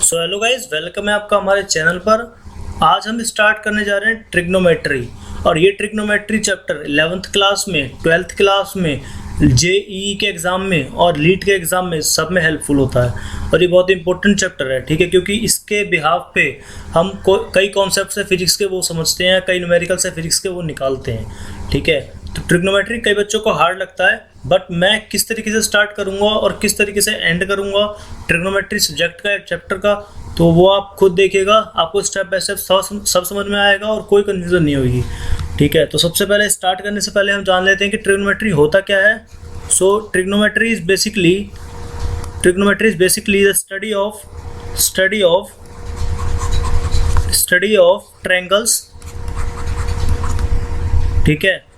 So hello guys, welcome है आपका हमारे चैनल पर। आज हम स्टार्ट करने जा रहे हैं ट्रिग्नोमेट्री। और ये ट्रिग्नोमेट्री चैप्टर 11th क्लास में, 12th क्लास में, जेईई के एग्ज़ाम में और लीट के एग्ज़ाम में सब में हेल्पफुल होता है। और ये बहुत इंपॉर्टेंट चैप्टर है, ठीक है, क्योंकि इसके बिहाफ पे हम कई कॉन्सेप्ट है फिजिक्स के वो समझते हैं, कई न्यूमेरिकल्स है फिजिक्स के वो निकालते हैं, ठीक है। तो ट्रिग्नोमेट्री कई बच्चों को हार्ड लगता है, बट मैं किस तरीके से स्टार्ट करूंगा और किस तरीके से एंड करूंगा ट्रिग्नोमेट्री सब्जेक्ट का, एक चैप्टर का, तो वो आप खुद देखिएगा। आपको स्टेप बाय स्टेप सब समझ में आएगा और कोई कंफ्यूजन नहीं होगी, ठीक है। तो सबसे पहले स्टार्ट करने से पहले हम जान लेते हैं कि ट्रिग्नोमेट्री होता क्या है। So trigonometry is basically the study of triangles, ठीक है।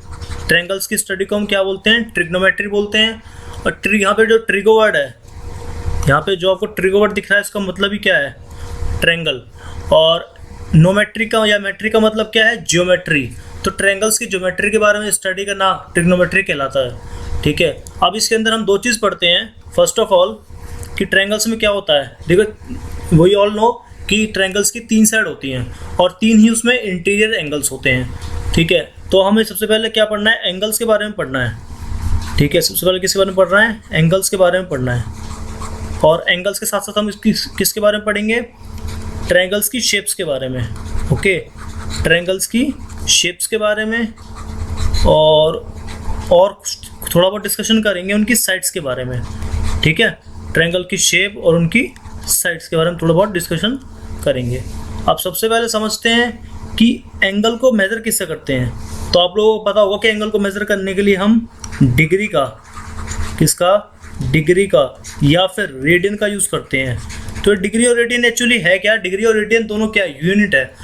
ट्रायंगल्स की स्टडी को हम क्या बोलते हैं? ट्रिग्नोमेट्री बोलते हैं। और यहाँ पे जो ट्रिगो वर्ड है, यहाँ पे जो आपको ट्रिगो वर्ड दिख रहा है, इसका मतलब ही क्या है? ट्रायंगल। और नोमेट्री का या मेट्री का मतलब क्या है? ज्योमेट्री। तो ट्रायंगल्स की ज्योमेट्री के बारे में स्टडी करना ट्रिग्नोमेट्री कहलाता है, ठीक है। अब इसके अंदर हम दो चीज़ पढ़ते हैं। फर्स्ट ऑफ ऑल कि ट्रायंगल्स में क्या होता है, देखो वही ऑल नो कि ट्रायंगल्स की 3 साइड होती हैं और 3 ही उसमें इंटीरियर एंगल्स होते हैं, ठीक है। तो हमें सबसे पहले क्या पढ़ना है? एंगल्स के बारे में पढ़ना है, ठीक है। सबसे पहले किसके बारे में पढ़ना है? एंगल्स के बारे में पढ़ना है। और एंगल्स के साथ साथ हम किसके बारे में पढ़ेंगे? ट्रायंगल्स की शेप्स के बारे में, ओके। ट्रायंगल्स की शेप्स के बारे में और थोड़ा बहुत डिस्कशन करेंगे उनकी साइड्स के बारे में, ठीक है। ट्रायंगल की शेप और उनकी साइड्स के बारे में थोड़ा बहुत डिस्कशन करेंगे। अब सबसे पहले समझते हैं कि एंगल को मेज़र किससे करते हैं। तो आप लोगों को पता होगा कि एंगल को मेज़र करने के लिए हम डिग्री का, डिग्री का या फिर रेडियन का यूज़ करते हैं। तो डिग्री और रेडियन एक्चुअली है क्या? डिग्री और रेडियन दोनों क्या है? यूनिट है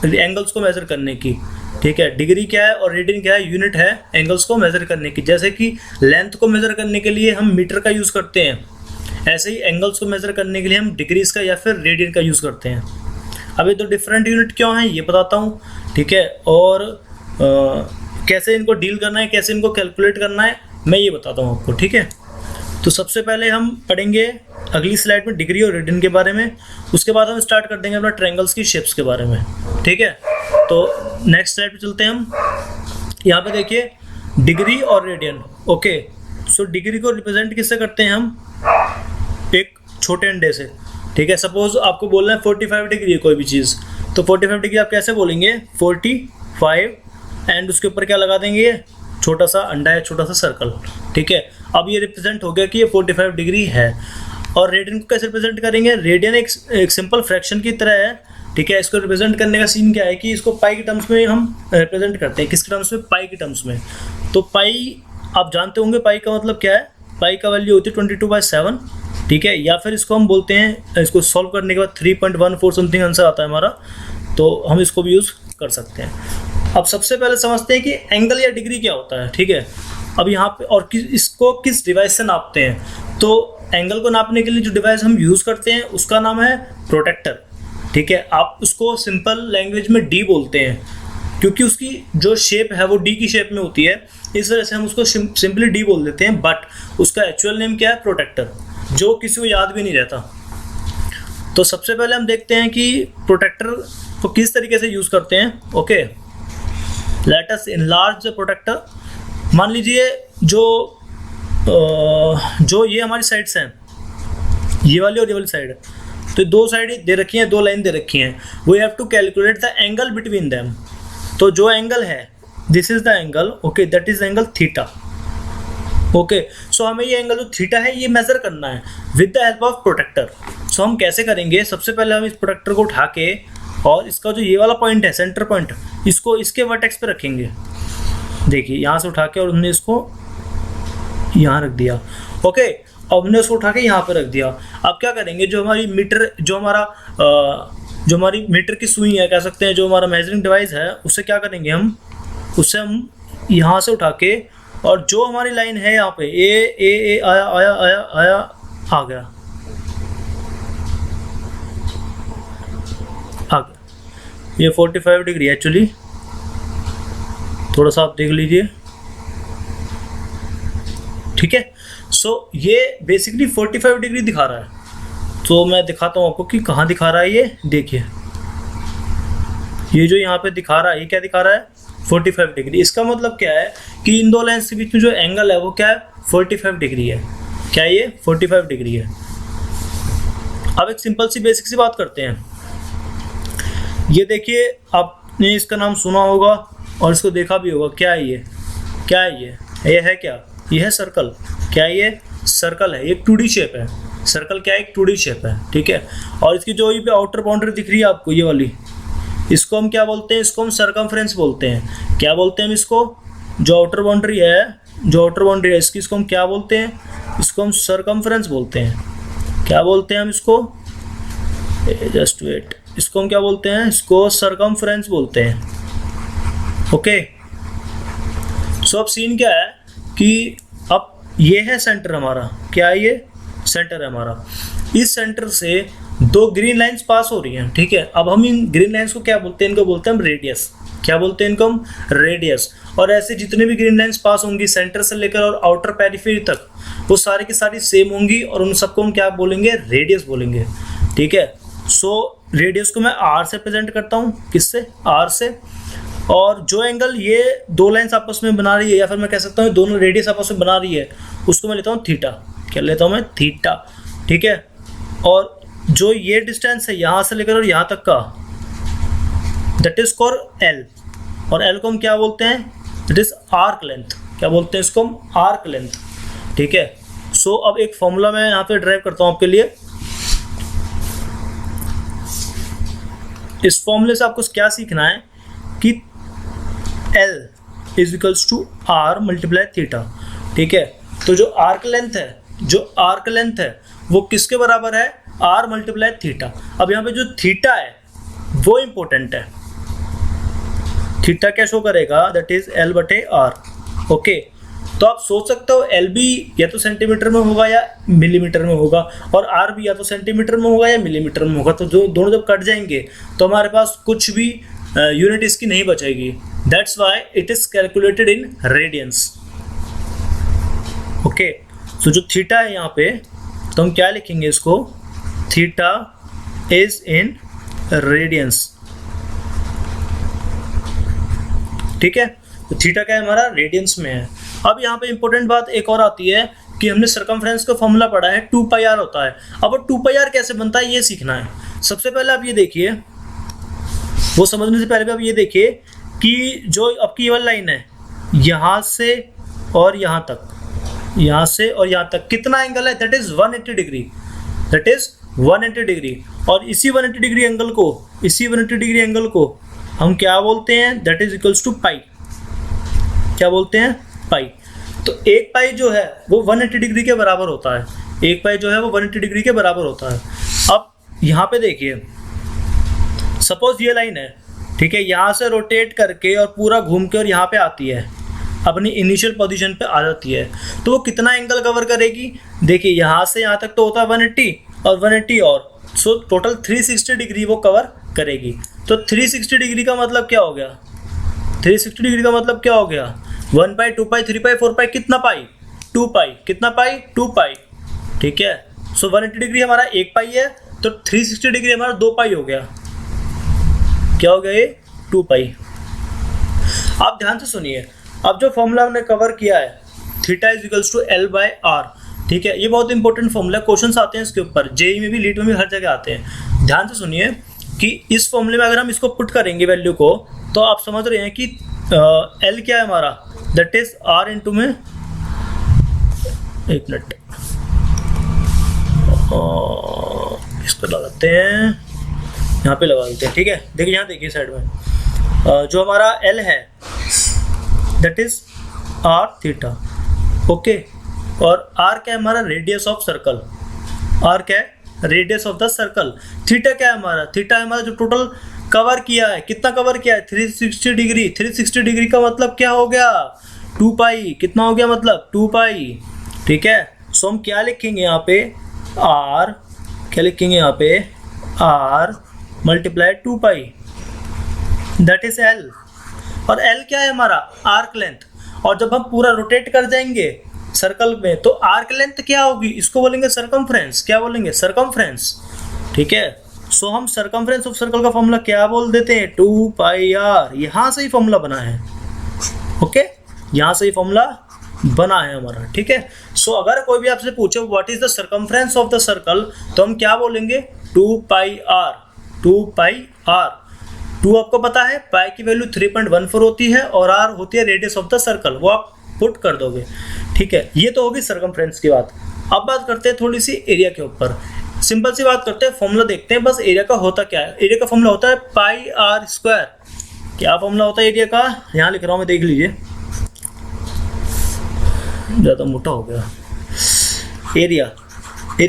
एंगल्स को मेज़र करने की, ठीक है। डिग्री क्या है और रेडियन क्या है? यूनिट है एंगल्स को मेज़र करने की। जैसे कि लेंथ को मेज़र करने के लिए हम मीटर का यूज़ करते हैं, ऐसे ही एंगल्स को मेज़र करने के लिए हम डिग्रीज का या फिर रेडियन का यूज़ करते हैं। अब ये तो डिफरेंट यूनिट क्यों है ये बताता हूँ, ठीक है। और कैसे इनको डील करना है, कैसे इनको कैलकुलेट करना है, मैं ये बताता हूँ आपको, ठीक है। तो सबसे पहले हम पढ़ेंगे अगली स्लाइड में डिग्री और रेडियन के बारे में। उसके बाद हम स्टार्ट कर देंगे अपना ट्रायंगल्स की शेप्स के बारे में, ठीक है। तो नेक्स्ट स्लाइड पे चलते हैं हम। यहाँ पे देखिए डिग्री और रेडियन, ओके। सो डिग्री को रिप्रेजेंट किससे करते हैं हम? एक छोटे अंडे से, ठीक है। सपोज आपको बोलना है 45 डिग्री है कोई भी चीज़, तो 45 डिग्री आप कैसे बोलेंगे? 45 एंड उसके ऊपर क्या लगा देंगे? छोटा सा अंडा है, छोटा सा सर्कल, ठीक है। अब ये रिप्रेजेंट हो गया कि ये 45 डिग्री है। और रेडियन को कैसे रिप्रेजेंट करेंगे? रेडियन एक सिंपल फ्रैक्शन की तरह है, ठीक है। इसको रिप्रेजेंट करने का सीन क्या है कि इसको पाई के टर्म्स में हम रिप्रेजेंट करते हैं। किसके टर्म्स में? पाई के टर्म्स में। तो पाई आप जानते होंगे, पाई का मतलब क्या है? पाई का वैल्यू होती है 22/7, ठीक है। या फिर इसको हम बोलते हैं, इसको सॉल्व करने के बाद 3.14 समथिंग आंसर आता है हमारा, तो हम इसको भी यूज़ कर सकते हैं। अब सबसे पहले समझते हैं कि एंगल या डिग्री क्या होता है, ठीक है। अब यहाँ पे और इसको किस डिवाइस से नापते हैं? तो एंगल को नापने के लिए जो डिवाइस हम यूज़ करते हैं उसका नाम है प्रोटेक्टर, ठीक है। आप उसको सिंपल लैंग्वेज में डी बोलते हैं, क्योंकि उसकी जो शेप है वो डी की शेप में होती है, इस वजह से हम उसको सिंपली डी बोल देते हैं। बट उसका एक्चुअल नेम क्या है? प्रोटेक्टर, जो किसी को याद भी नहीं रहता। तो सबसे पहले हम देखते हैं कि प्रोटेक्टर को किस तरीके से यूज़ करते हैं, okay. Let us enlarge the protractor. मान लीजिए जो ये हमारी साइड्स हैं, ये वाली और ये वाली साइड, तो दो साइड दे रखी हैं, दो लाइन दे रखी हैं। We have to calculate the angle between them. तो जो एंगल है, this is the angle, okay, that is angle theta, okay. So हमें ये एंगल जो थीटा है ये मेजर करना है with the help of protractor. So हम कैसे करेंगे? सबसे पहले हम इस प्रोटेक्टर को उठा के और इसका जो ये वाला पॉइंट है, सेंटर पॉइंट, इसको इसके वर्टेक्स पे रखेंगे। देखिए यहाँ से उठा के और हमने इसको यहाँ रख दिया, ओके। अब हमने उसको उठा के यहाँ पे रख दिया। अब क्या करेंगे? जो हमारी मीटर की सुई है, कह सकते हैं, जो हमारा मेजरिंग डिवाइस है, उससे क्या करेंगे हम? उससे हम यहाँ से उठा के, और जो हमारी लाइन है यहाँ पे ए आया आया आया आया आ गया, ये 45 डिग्री एक्चुअली, थोड़ा सा आप देख लीजिए, ठीक है। सो ये बेसिकली 45 डिग्री दिखा रहा है, तो मैं दिखाता हूँ आपको कि कहाँ दिखा रहा है ये। देखिए ये जो यहाँ पे दिखा रहा है, ये क्या दिखा रहा है, 45 डिग्री। इसका मतलब क्या है कि इन दो लाइन्स के बीच में जो एंगल है वो क्या है, 45 डिग्री है। क्या ये 45 डिग्री है। अब एक सिंपल सी बेसिक सी बात करते हैं। ये देखिए, आपने इसका नाम सुना होगा और इसको देखा भी होगा। क्या है ये, क्या है ये है क्या, ये है सर्कल। क्या ये सर्कल है, ये 2D शेप है। सर्कल क्या है, एक 2D शेप है, ठीक है। और इसकी जो ये पे आउटर बाउंड्री दिख रही है आपको, ये वाली, इसको हम क्या बोलते हैं, इसको हम सरकमफ्रेंस बोलते हैं। क्या बोलते हैं हम इसको, जो आउटर बाउंड्री है, जो आउटर बाउंड्री है इसकी, इसको हम क्या बोलते हैं, इसको हम सरकमफ्रेंस बोलते हैं। क्या बोलते हैं हम इसको, जस्ट वेट, इसको हम क्या बोलते हैं, इसको सरकमफ्रेंस बोलते हैं। ओके, सो अब सीन क्या है कि अब ये है सेंटर हमारा। क्या है ये, सेंटर है हमारा। इस सेंटर से दो ग्रीन लाइंस पास हो रही हैं, ठीक है। अब हम इन ग्रीन लाइंस को क्या बोलते हैं, इनको बोलते हैं हम रेडियस। क्या बोलते हैं इनको हम, रेडियस। और ऐसे जितने भी ग्रीन लाइंस पास होंगी सेंटर से लेकर और आउटर पेरिफेरी तक, वो सारी की सारी सेम होंगी और उन सबको हम क्या बोलेंगे, रेडियस बोलेंगे, ठीक है। सो रेडियस को मैं आर से प्रेजेंट करता हूँ, किससे, आर से। और जो एंगल ये दो लाइंस आपस में बना रही है, या फिर मैं कह सकता हूँ दोनों रेडियस आपस में बना रही है, उसको मैं लेता हूँ थीटा। क्या लेता हूँ मैं, थीटा, ठीक है। और जो ये डिस्टेंस है यहाँ से लेकर और यहाँ तक का, दैट इज कॉल्ड एल। और एल को हम क्या बोलते हैं, दैट इज आर्क लेंथ। क्या बोलते हैं इसको हम, आर्क लेंथ, ठीक है। सो अब एक फॉर्मूला मैं यहाँ पे ड्राइव करता हूँ आपके लिए। इस फॉर्मूले से आपको क्या सीखना है कि L is equals to R multiply theta, ठीक है। तो जो आर्क लेंथ है, जो आर्क लेंथ है वो किसके बराबर है, आर मल्टीप्लाई थीटा। अब यहाँ पे जो थीटा है वो इंपॉर्टेंट है। थीटा क्या शो करेगा, दैट इज एल बटे आर। ओके, तो आप सोच सकते हो एल भी या तो सेंटीमीटर में होगा या मिलीमीटर में होगा, और आर भी या तो सेंटीमीटर में होगा या मिलीमीटर में होगा। तो जो दोनों जब कट जाएंगे तो हमारे पास कुछ भी यूनिट इसकी नहीं बचेगी। That's why it is calculated in radiance. Okay, तो जो थीटा है यहाँ पे, तो हम क्या लिखेंगे इसको, थीटा इज इन रेडियंस, ठीक है। तो थीटा क्या है हमारा, रेडियंस में है। अब यहाँ पे इंपॉर्टेंट बात एक और आती है कि हमने सर्कमफ्रेंस का फॉर्मूला पढ़ा है, 2 पाई आर होता है। अब वो 2 पाई आर कैसे बनता है ये सीखना है। सबसे पहले आप ये देखिए, वो समझने से पहले भी आप ये देखिए कि जो आपकी ये वाली लाइन है, यहाँ से और यहाँ तक, यहाँ से और यहाँ तक कितना एंगल है, that is 180 degree, that is 180 degree. और इसी 180 डिग्री एंगल को, इसी 180 डिग्री एंगल को हम क्या बोलते हैं, दैट इज इक्वल्स टू पाई। क्या बोलते हैं, पाई। तो एक पाई जो है वो 180 डिग्री के बराबर होता है। एक पाई जो है वो 180 डिग्री के बराबर होता है। अब यहाँ पे देखिए, सपोज ये लाइन है, ठीक है, यहाँ से रोटेट करके और पूरा घूम के और यहाँ पे आती है, अपनी इनिशियल पोजीशन पे आ जाती है, तो वो कितना एंगल कवर करेगी। देखिए यहाँ से यहाँ तक तो होता है 180 और 180 और, सो टोटल 360 डिग्री वो कवर करेगी। तो 360 डिग्री का मतलब क्या हो गया, 360 डिग्री का मतलब क्या हो गया, 1 पाई, 2 पाई, 3 पाई, 4 पाई, कितना पाई, 2 पाई, कितना पाई, 2 पाई, ठीक है। सो 180 डिग्री हमारा 1 पाई है, तो 360 डिग्री हमारा 2 पाई हो गया। क्या हो गया ये, 2 पाई। आप ध्यान से सुनिए, अब जो फॉर्मूला हमने कवर किया है, theta is equals to L by R, ठीक है। ये बहुत इंपॉर्टेंट फॉर्मूला है, क्वेश्चन आते हैं इसके ऊपर, जेई में भी, लीट में भी, हर जगह आते हैं। ध्यान से सुनिए कि इस फॉर्मूले में अगर हम इसको पुट करेंगे वैल्यू को, तो आप समझ रहे हैं कि एल क्या है हमारा, दैट इज आर इंटू में, एक मिनट इसको लगाते हैं, यहाँ पे लगा देते हैं, ठीक है। देखिए यहाँ देखिए साइड में जो हमारा एल है that is R theta, okay. और आर क्या है हमारा, रेडियस ऑफ सर्कल। आर क्या है, radius of the circle. Theta क्या है हमारा, थीटा है हमारा जो टोटल कवर किया है, कितना कवर किया है, 360 डिग्री। 360 डिग्री का मतलब क्या हो गया, 2 पाई। कितना हो गया मतलब, 2 पाई, ठीक है। सो हम क्या लिखेंगे यहाँ पे, आर, क्या लिखेंगे यहाँ पे, R multiply 2 pi, that is L. और एल क्या है हमारा, आर्क लेंथ। और जब हम पूरा रोटेट कर जाएंगे सर्कल में, तो आर्क लेंथ क्या होगी, इसको बोलेंगे सरकमफ्रेंस। क्या बोलेंगे, सरकमफ्रेंस। ठीक है, सो हम सरकमफ्रेंस ऑफ सर्कल का फॉर्मूला क्या बोल देते हैं, 2 पाई आर। यहां से ही फॉर्मूला बना है। ओके, यहां से ही फॉर्मूला बना है हमारा। ठीक है, सो अगर कोई भी आपसे पूछे what is the circumference of the circle, तो हम क्या बोलेंगे, 2 पाई आर। 2 पाई आर, 2 आपको पता है, पाई की वैल्यू 3.14 होती है और आर होती है रेडियस ऑफ द सर्कल, वो आप पुट कर दोगे। ठीक है, ये तो होगी सरकमफ्रेंस की बात। अब बात करते हैं थोड़ी सी एरिया के ऊपर। सिंपल सी बात करते हैं, फॉर्मूला देखते हैं बस एरिया का होता क्या है। एरिया का फॉर्मूला होता है पाई आर स्क्वायर। क्या फॉर्मूला होता है एरिया का, यहाँ लिख रहा हूँ मैं, देख लीजिए, ज़्यादा मोटा हो गया। एरिया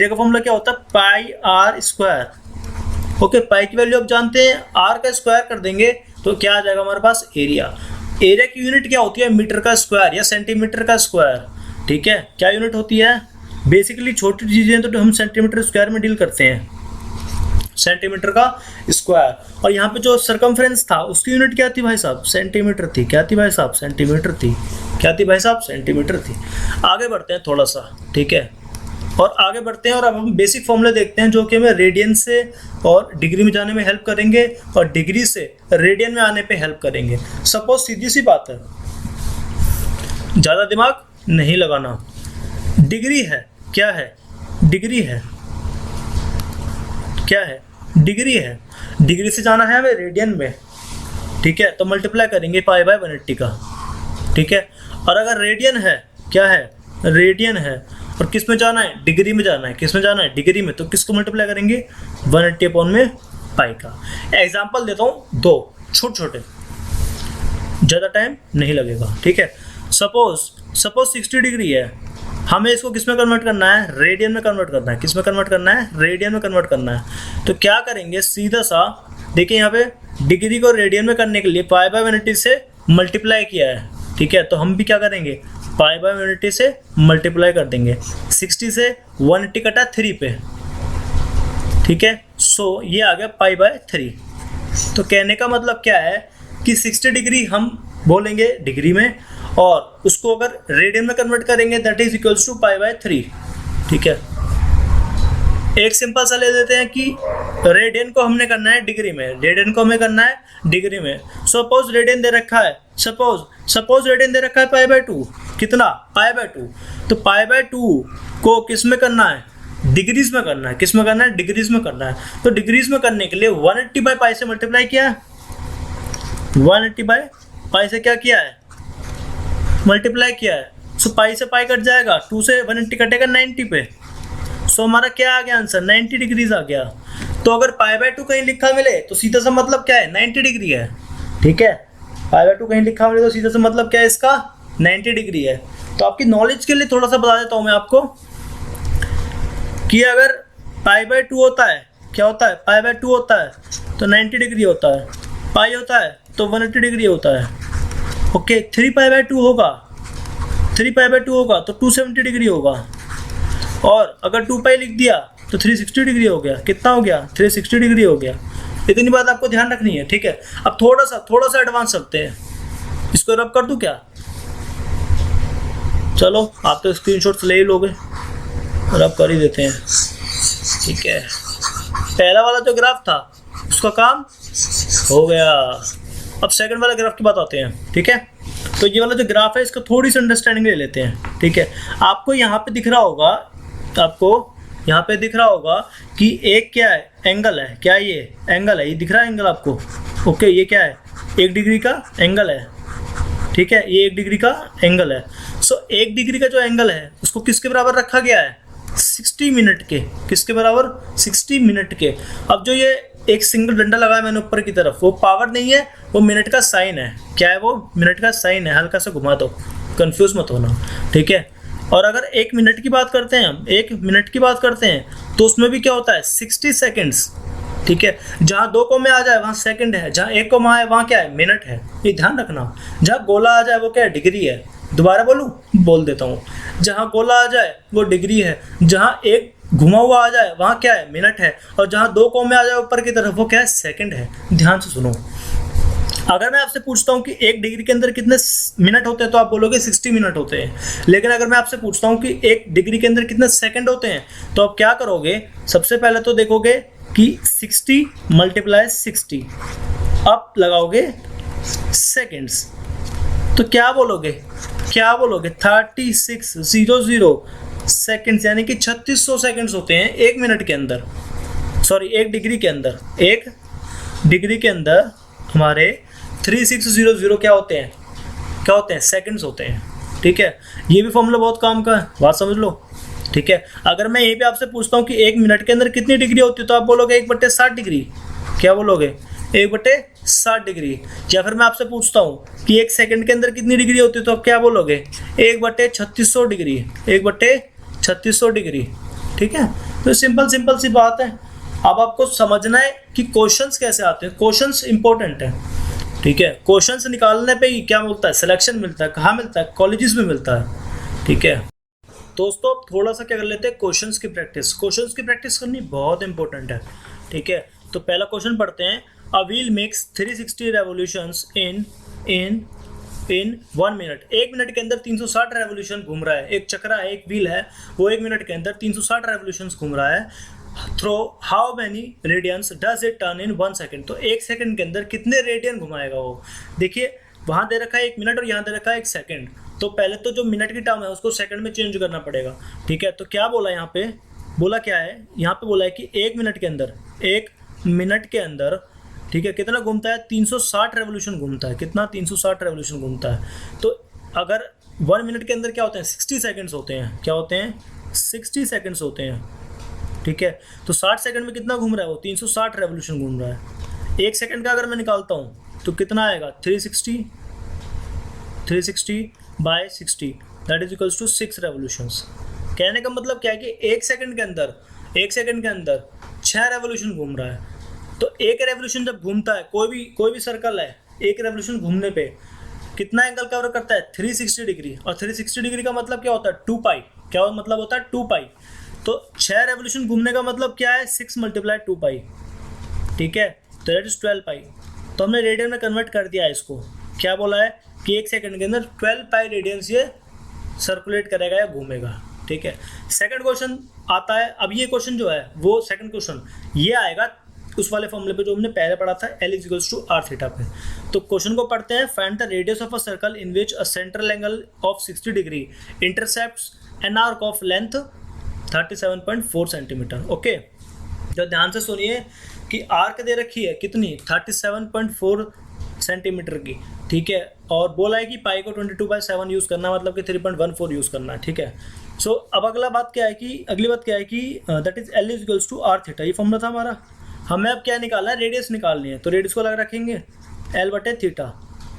का फॉर्मूला क्या होता है, पाई आर स्क्वायर। ओके, पाई की वैल्यू आप जानते हैं, आर का स्क्वायर कर देंगे तो क्या आ जाएगा हमारे पास, एरिया। एरिया की यूनिट क्या होती है, मीटर का स्क्वायर या सेंटीमीटर का स्क्वायर। ठीक है, क्या यूनिट होती है, बेसिकली छोटी चीज़ें तो हम सेंटीमीटर स्क्वायर में डील करते हैं, सेंटीमीटर का स्क्वायर। और यहाँ पे जो सरकमफ्रेंस था उसकी यूनिट क्या थी भाई साहब, सेंटीमीटर थी। क्या थी भाई साहब, सेंटीमीटर थी। क्या थी भाई साहब, सेंटीमीटर थी। आगे बढ़ते हैं थोड़ा सा। ठीक है, और आगे बढ़ते हैं और अब हम बेसिक फॉर्मूले देखते हैं जो कि हमें रेडियन से और डिग्री में जाने में हेल्प करेंगे और डिग्री से रेडियन में आने पे हेल्प करेंगे। सपोज सीधी सी बात है, ज़्यादा दिमाग नहीं लगाना। डिग्री है, क्या है, डिग्री है, क्या है, डिग्री है। डिग्री से जाना है हमें रेडियन में। ठीक है, तो मल्टीप्लाई करेंगे पाई बाय 180 का। ठीक है, और अगर रेडियन है, क्या है, रेडियन है, और किस में जाना है, डिग्री में जाना है। किस में जाना है, डिग्री में, तो किसको मल्टीप्लाई करेंगे, 180 अपॉन में पाई का। एग्जाम्पल देता हूँ 2 छोटे छोटे, ज़्यादा टाइम नहीं लगेगा। ठीक है, सपोज 60 डिग्री है, हमें इसको किस में कन्वर्ट करना है, रेडियन में कन्वर्ट करना है। किस में कन्वर्ट करना है, रेडियन में कन्वर्ट करना है। तो क्या करेंगे, सीधा सा देखिए, यहाँ पे डिग्री को रेडियन में करने के लिए पाई बाय 180 से मल्टीप्लाई किया है। ठीक है, तो हम भी क्या करेंगे, पाई बाय 180 से मल्टीप्लाई कर देंगे। 60 से 180 कटा 3 पे। ठीक है, सो ये आ गया पाई बाय 3। तो कहने का मतलब क्या है कि 60 डिग्री हम बोलेंगे डिग्री में, और उसको अगर रेडियन में कन्वर्ट करेंगे that is equals to pi by 3। ठीक है, एक सिंपल सा ले देते हैं कि रेडियन को हमने करना है डिग्री में, रेडियन को हमें करना है डिग्री में। सपोज रेडियन दे रखा है, सपोज रेडियन दे रखा है पाई बाय 2। कितना, पाई बाय 2। तो पाई बाय 2 को किस में करना है, डिग्रीज में करना है। किस में करना है, डिग्रीज में करना है। तो डिग्रीज में करने के लिए 180 बाय पाई से मल्टीप्लाई किया, 180 बाय पाई से क्या किया है, मल्टीप्लाई किया है। सो पाई से पाई कट जाएगा, 2 से 180 कटेगा 90 पे। सो हमारा क्या आ गया आंसर, 90 डिग्रीज आ गया। तो अगर पाई बाय 2 कहीं लिखा मिले तो सीधा सा मतलब क्या है, 90 डिग्री है। ठीक है, पाई बाय 2 कहीं लिखा मिले तो सीधा सा मतलब क्या है इसका, 90 डिग्री है। तो आपकी नॉलेज के लिए थोड़ा सा बता देता हूँ मैं आपको कि अगर पाई बाय 2 होता है, क्या होता है, पाई बाय 2 होता है तो 90 डिग्री होता है, पाई होता है तो 180 डिग्री होता है। ओके, 3 पाई बाय 2 होगा, 3 पाई बाय 2 होगा तो 270 डिग्री होगा। और अगर 2 पाई लिख दिया तो 360 डिग्री हो गया। कितना हो गया, 360 डिग्री हो गया। इतनी बात आपको ध्यान रखनी है। ठीक है, अब थोड़ा सा एडवांस रखते हैं। इसको रब कर दूं क्या, चलो आप तो स्क्रीनशॉट्स ले ही लोगे, रब कर ही देते हैं। ठीक है, पहला वाला जो ग्राफ था उसका काम हो गया। अब सेकंड वाला ग्राफ की बात आते हैं। ठीक है, तो ये वाला जो ग्राफ है इसका थोड़ी सी अंडरस्टैंडिंग ले लेते हैं। ठीक है, आपको यहाँ पे दिख रहा होगा, आपको यहाँ पे दिख रहा होगा कि एक क्या है, एंगल है। क्या ये एंगल है, ये दिख रहा है एंगल आपको। ओके, ये क्या है, 1 डिग्री का एंगल है। ठीक है, ये 1 डिग्री का एंगल है। सो 1 डिग्री का जो एंगल है उसको किसके बराबर रखा गया है, 60 मिनट के। किसके बराबर, 60 मिनट के। अब जो ये एक सिंगल डंडा लगाया मैंने ऊपर की तरफ, वो पावर नहीं है, वो मिनट का साइन है। क्या है वो, मिनट का साइन है। हल्का सा घुमा दो, कंफ्यूज मत होना। ठीक है, और अगर 1 मिनट की बात करते हैं हम, 1 मिनट की बात करते हैं तो उसमें भी क्या होता है, 60 सेकेंड्स। ठीक है, जहाँ 2 कोमे आ जाए वहाँ सेकंड है, जहाँ 1 कोमा है वहाँ क्या है, मिनट है। ये ध्यान रखना। जहाँ गोला आ जाए वो क्या है, डिग्री है। दोबारा बोलूँ, बोल देता हूँ, जहाँ गोला आ जाए वो डिग्री है, जहाँ 1 घुमा हुआ आ जाए वहाँ क्या है, मिनट है, और जहाँ 2 कोमे आ जाए ऊपर की तरफ वो क्या है, सेकंड है। ध्यान से सुनो। अगर मैं आपसे पूछता हूँ कि 1 डिग्री के अंदर कितने मिनट होते हैं तो आप बोलोगे 60 मिनट होते हैं। लेकिन अगर मैं आपसे पूछता हूँ कि 1 डिग्री के अंदर कितने सेकंड होते हैं तो आप क्या करोगे, सबसे पहले तो देखोगे कि 60 × 60, अब लगाओगे सेकंड्स, तो क्या बोलोगे 3600 सेकंड्स, यानी कि 3600 सेकंड्स होते हैं 1 मिनट के अंदर, सॉरी 1 डिग्री के अंदर। 1 डिग्री के अंदर हमारे 3600 क्या होते हैं सेकंड्स होते हैं। ठीक है, ये भी फॉर्मूला बहुत काम का है, बात समझ लो। ठीक है, अगर मैं ये भी आपसे पूछता हूँ कि 1 मिनट के अंदर कितनी डिग्री होती है तो आप बोलोगे 1/60 डिग्री। क्या बोलोगे, 1/60 डिग्री। या फिर मैं आपसे पूछता हूँ कि 1 सेकंड के अंदर कितनी डिग्री होती है तो आप क्या बोलोगे, 1/3600 डिग्री, 1/3600 डिग्री। ठीक है, तो सिंपल सी बात है। अब आपको समझना है कि क्वेश्चंस कैसे आते हैं, क्वेश्चंस इंपॉर्टेंट है। ठीक है, क्वेश्चंस निकालने पे ही क्या मिलता है, सिलेक्शन मिलता है। कहाँ मिलता है, कॉलेजेस में मिलता है। ठीक है दोस्तों, अब थोड़ा सा क्या कर लेते हैं, क्वेश्चंस की प्रैक्टिस करनी बहुत इंपॉर्टेंट है। ठीक है, तो पहला क्वेश्चन पढ़ते हैं। A wheel makes 360 revolutions in 1 minute. 1 minute के अंदर 360 रेवोल्यूशन घूम रहा है। एक चक्रा है, एक व्हील है, वो 1 मिनट के अंदर 360 रेवोल्यूशंस घूम रहा है। Through how many radians does it turn in 1 second. तो 1 सेकंड के अंदर कितने रेडियन घुमाएगा वो। देखिए वहाँ दे रखा है 1 मिनट और यहाँ दे रखा है 1 सेकंड, तो पहले तो जो मिनट की टर्म है उसको सेकंड में चेंज करना पड़ेगा। ठीक है, तो क्या बोला यहाँ पे, बोला क्या है यहाँ पे, बोला है कि 1 मिनट के अंदर ठीक है कितना घूमता है, 360 रेवोल्यूशन घूमता है। कितना, 360 रेवोल्यूशन घूमता है। तो अगर 1 मिनट के अंदर क्या होते हैं, 60 सेकंड्स होते हैं। क्या होते हैं, 60 सेकंड्स होते हैं। ठीक है, तो 60 सेकंड में कितना घूम रहा है वो, 360 रेवोल्यूशन घूम रहा है। 1 सेकंड का अगर मैं निकालता हूँ तो कितना आएगा, 360 by 60 that is equals to 6 revolutions. कहने का मतलब क्या है कि 1 सेकंड के अंदर 6 रेवोल्यूशन घूम रहा है। तो एक रेवोल्यूशन जब घूमता है, कोई भी सर्कल है, एक रेवोल्यूशन घूमने पे कितना एंगल कवर करता है, 360 डिग्री। और 360 डिग्री का मतलब क्या होता है, 2 पाई। क्या मतलब होता है, 2 पाई। तो 6 रेवोल्यूशन घूमने का मतलब क्या है, 6 × 2 पाई। ठीक है, तो दैट इज 12 पाई। तो हमने रेडियन में कन्वर्ट कर दिया है इसको। क्या बोला है कि 1 सेकंड के अंदर 12 पाई रेडियंस ये सर्कुलेट करेगा या घूमेगा। ठीक है, सेकंड क्वेश्चन आता है। अब ये क्वेश्चन जो है वो सेकंड क्वेश्चन ये आएगा उस वाले फॉर्मूले पे जो हमने पहले पढ़ा था, L = r θ पे। तो क्वेश्चन को पढ़ते हैं। Find the radius of a circle in which a central angle of 60 degree intercepts an arc of length 37.4 centimetre. Okay, तो ध्यान से सुनिए कि आर्क दे रखी है कितनी, 37.4 सेंटीमीटर की। ठीक है, और बोला है कि पाई को 22/7 यूज़ करना, मतलब कि 3.14 यूज़ करना है। ठीक है, सो अब अगली बात क्या है कि दैट इज L = r θ। ये फॉर्मूला था हमारा। हमें अब क्या निकालना है, रेडियस निकालनी है। तो रेडियस को लगा रखेंगे L/θ।